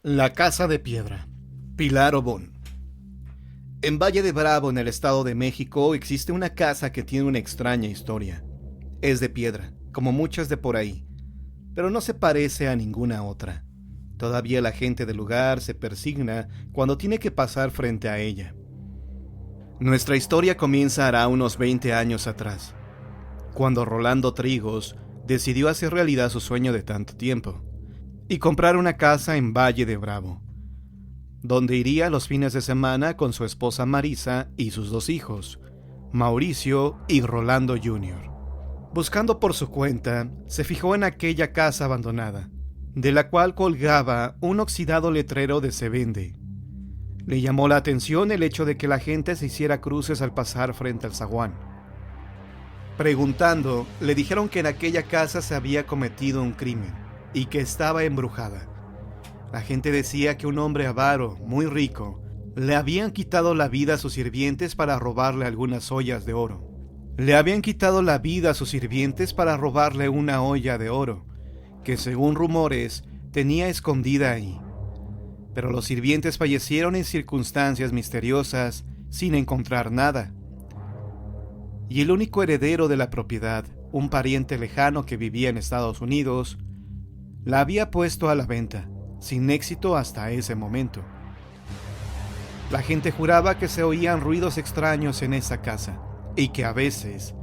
La Casa de Piedra. Pilar Obón. En Valle de Bravo, en el Estado de México, existe una casa que tiene una extraña historia. Es de piedra, como muchas de por ahí, pero no se parece a ninguna otra. Todavía la gente del lugar se persigna cuando tiene que pasar frente a ella. Nuestra historia comienza hará unos 20 años atrás, cuando Rolando Trigos decidió hacer realidad su sueño de tanto tiempo y comprar una casa en Valle de Bravo, donde iría los fines de semana con su esposa Marisa y sus dos hijos, Mauricio y Rolando Jr. Buscando por su cuenta, se fijó en aquella casa abandonada, de la cual colgaba un oxidado letrero de "Se vende". Le llamó la atención el hecho de que la gente se hiciera cruces al pasar frente al zaguán. Preguntando, le dijeron que en aquella casa se había cometido un crimen y que estaba embrujada. La gente decía que un hombre avaro, muy rico, le habían quitado la vida a sus sirvientes para robarle algunas ollas de oro. Le habían quitado la vida a sus sirvientes para robarle una olla de oro, que según rumores tenía escondida ahí. Pero los sirvientes fallecieron en circunstancias misteriosas, sin encontrar nada. Y el único heredero de la propiedad, un pariente lejano que vivía en Estados Unidos, la había puesto a la venta, sin éxito hasta ese momento. La gente juraba que se oían ruidos extraños en esa casa, y que a veces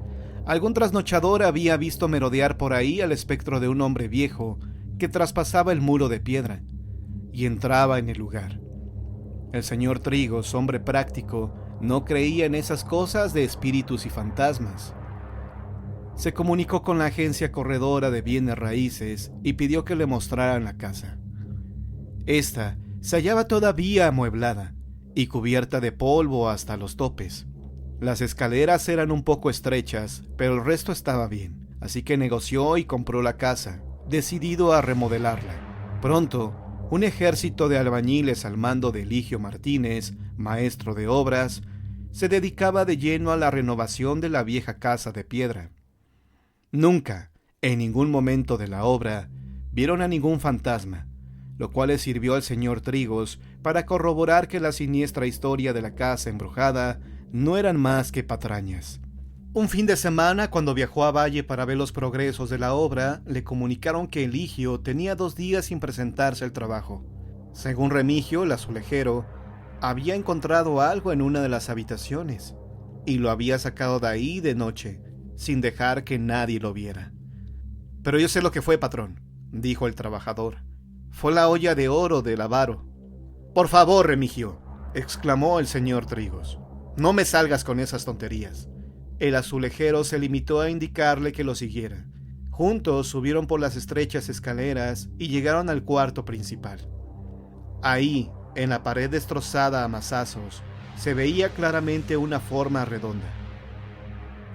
algún trasnochador había visto merodear por ahí al espectro de un hombre viejo que traspasaba el muro de piedra y entraba en el lugar. El señor Trigos, hombre práctico, no creía en esas cosas de espíritus y fantasmas. Se comunicó con la agencia corredora de bienes raíces y pidió que le mostraran la casa. Esta se hallaba todavía amueblada y cubierta de polvo hasta los topes. Las escaleras eran un poco estrechas, pero el resto estaba bien, así que negoció y compró la casa, decidido a remodelarla. Pronto, un ejército de albañiles al mando de Eligio Martínez, maestro de obras, se dedicaba de lleno a la renovación de la vieja casa de piedra. Nunca, en ningún momento de la obra, vieron a ningún fantasma, lo cual le sirvió al señor Trigos para corroborar que la siniestra historia de la casa embrujada no eran más que patrañas. Un fin de semana, cuando viajó a Valle para ver los progresos de la obra, le comunicaron que Eligio tenía 2 días sin presentarse al trabajo. Según Remigio, el azulejero, había encontrado algo en una de las habitaciones y lo había sacado de ahí de noche, sin dejar que nadie lo viera. «Pero yo sé lo que fue, patrón», dijo el trabajador. «Fue la olla de oro del avaro». «Por favor, Remigio», exclamó el señor Trigos, «no me salgas con esas tonterías». El azulejero se limitó a indicarle que lo siguiera. Juntos subieron por las estrechas escaleras y llegaron al cuarto principal. Ahí, en la pared destrozada a mazazos, se veía claramente una forma redonda.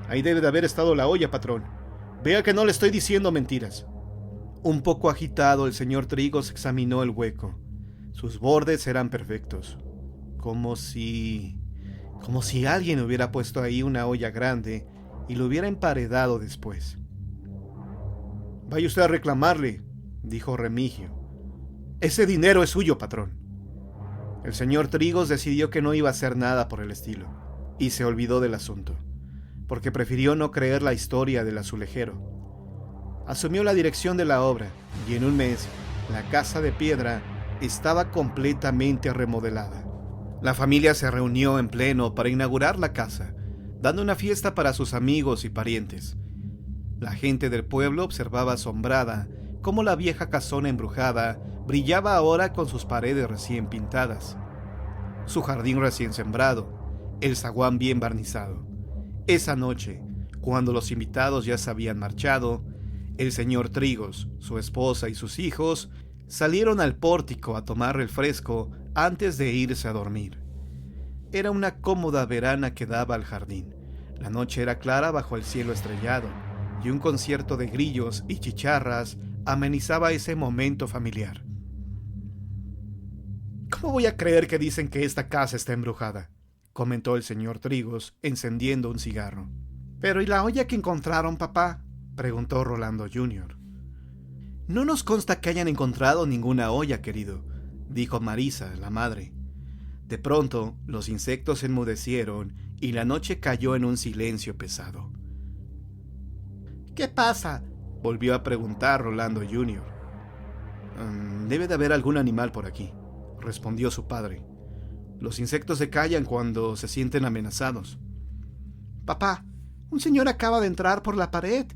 «Ahí debe de haber estado la olla, patrón. Vea que no le estoy diciendo mentiras». Un poco agitado, el señor Trigos examinó el hueco. Sus bordes eran perfectos, como si alguien hubiera puesto ahí una olla grande y lo hubiera emparedado después. «Vaya usted a reclamarle», dijo Remigio. «Ese dinero es suyo, patrón». El señor Trigos decidió que no iba a hacer nada por el estilo, y se olvidó del asunto, porque prefirió no creer la historia del azulejero. Asumió la dirección de la obra, y en un mes, la casa de piedra estaba completamente remodelada. La familia se reunió en pleno para inaugurar la casa, dando una fiesta para sus amigos y parientes. La gente del pueblo observaba asombrada cómo la vieja casona embrujada brillaba ahora con sus paredes recién pintadas, su jardín recién sembrado, el zaguán bien barnizado. Esa noche, cuando los invitados ya se habían marchado, el señor Trigos, su esposa y sus hijos salieron al pórtico a tomar el fresco antes de irse a dormir. Era una cómoda verana que daba al jardín. La noche era clara bajo el cielo estrellado, y un concierto de grillos y chicharras amenizaba ese momento familiar. «¿Cómo voy a creer que dicen que esta casa está embrujada?», comentó el señor Trigos, encendiendo un cigarro. «¿Pero y la olla que encontraron, papá?», preguntó Rolando Jr. «No nos consta que hayan encontrado ninguna olla, querido», dijo Marisa, la madre. De pronto, los insectos se enmudecieron y la noche cayó en un silencio pesado. ¿Qué pasa?, volvió a preguntar Rolando Jr. Debe de haber algún animal por aquí, respondió su padre. Los insectos se callan cuando se sienten amenazados. Papá, un señor acaba de entrar por la pared,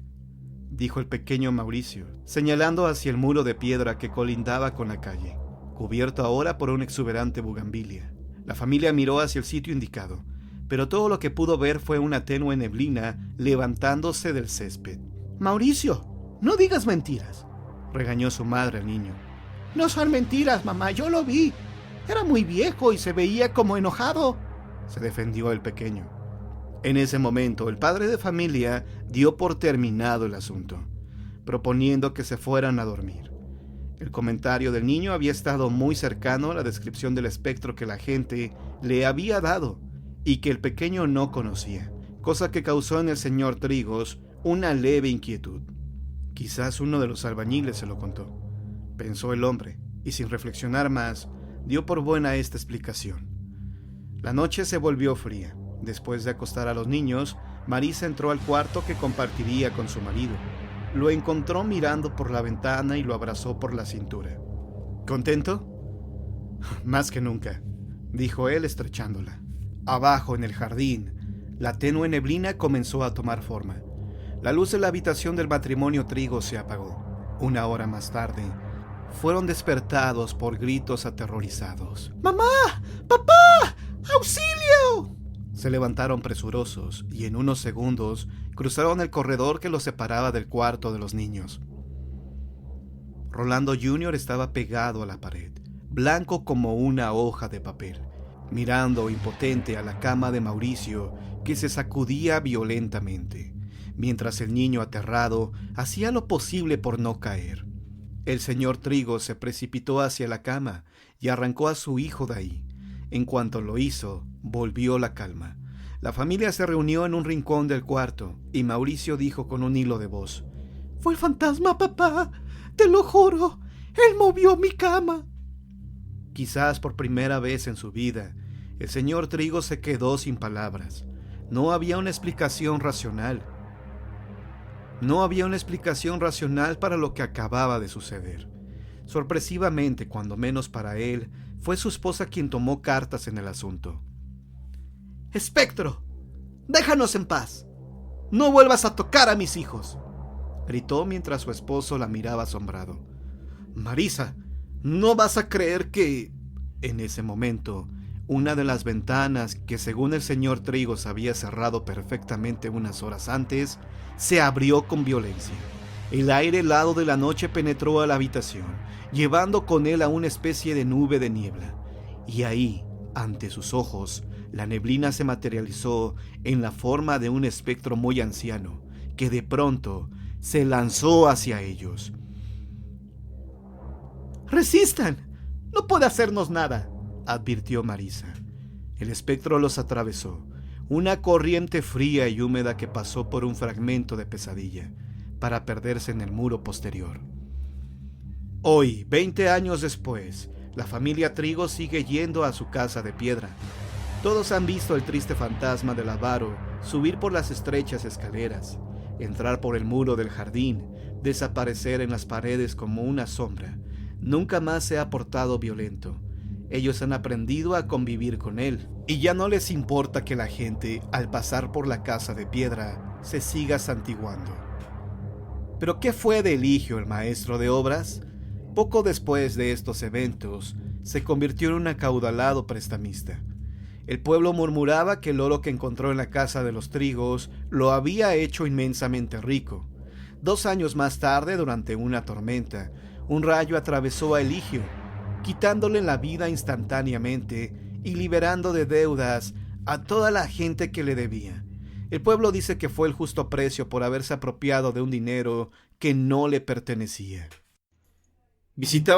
dijo el pequeño Mauricio, señalando hacia el muro de piedra que colindaba con la calle, cubierto ahora por una exuberante bugambilia. La familia miró hacia el sitio indicado, pero todo lo que pudo ver fue una tenue neblina levantándose del césped. Mauricio, no digas mentiras, regañó su madre al niño. No son mentiras, mamá, yo lo vi. Era muy viejo y se veía como enojado, se defendió el pequeño. En ese momento, el padre de familia dio por terminado el asunto, proponiendo que se fueran a dormir. El comentario del niño había estado muy cercano a la descripción del espectro que la gente le había dado y que el pequeño no conocía, cosa que causó en el señor Trigos una leve inquietud. Quizás uno de los albañiles se lo contó, pensó el hombre, y sin reflexionar más, dio por buena esta explicación. La noche se volvió fría. Después de acostar a los niños, Marisa entró al cuarto que compartiría con su marido. Lo encontró mirando por la ventana y lo abrazó por la cintura. ¿Contento? Más que nunca, dijo él estrechándola. Abajo, en el jardín, la tenue neblina comenzó a tomar forma. La luz de la habitación del matrimonio Trigos se apagó. Una hora más tarde, fueron despertados por gritos aterrorizados. ¡Mamá! ¡Papá! ¡Auxilio! Se levantaron presurosos y en unos segundos cruzaron el corredor que los separaba del cuarto de los niños. Rolando Jr. estaba pegado a la pared, blanco como una hoja de papel, mirando impotente a la cama de Mauricio, que se sacudía violentamente, mientras el niño aterrado hacía lo posible por no caer. El señor Trigos se precipitó hacia la cama y arrancó a su hijo de ahí. En cuanto lo hizo, volvió la calma. La familia se reunió en un rincón del cuarto y Mauricio dijo con un hilo de voz: «Fue el fantasma, papá, te lo juro, él movió mi cama». Quizás por primera vez en su vida, el señor Trigos se quedó sin palabras. No había una explicación racional. No había una explicación racional para lo que acababa de suceder. Sorpresivamente, cuando menos para él, fue su esposa quien tomó cartas en el asunto. «Espectro, déjanos en paz. No vuelvas a tocar a mis hijos», gritó mientras su esposo la miraba asombrado. «Marisa, no vas a creer que...» En ese momento, una de las ventanas que según el señor Trigos había cerrado perfectamente unas horas antes, se abrió con violencia. El aire helado de la noche penetró a la habitación, llevando con él a una especie de nube de niebla. Y ahí, ante sus ojos, la neblina se materializó en la forma de un espectro muy anciano, que de pronto se lanzó hacia ellos. «¡Resistan! No puede hacernos nada», advirtió Marisa. El espectro los atravesó, una corriente fría y húmeda que pasó por un fragmento de pesadilla, para perderse en el muro posterior. Hoy, 20 años después, la familia Trigos sigue yendo a su casa de piedra. Todos han visto el triste fantasma del avaro subir por las estrechas escaleras, entrar por el muro del jardín, desaparecer en las paredes como una sombra. Nunca más se ha portado violento. Ellos han aprendido a convivir con él, y ya no les importa que la gente, al pasar por la casa de piedra, se siga santiguando. ¿Pero qué fue de Eligio, el maestro de obras? Poco después de estos eventos, se convirtió en un acaudalado prestamista. El pueblo murmuraba que el oro que encontró en la casa de los Trigos lo había hecho inmensamente rico. 2 años más tarde, durante una tormenta, un rayo atravesó a Eligio, quitándole la vida instantáneamente y liberando de deudas a toda la gente que le debía. El pueblo dice que fue el justo precio por haberse apropiado de un dinero que no le pertenecía. Visitaba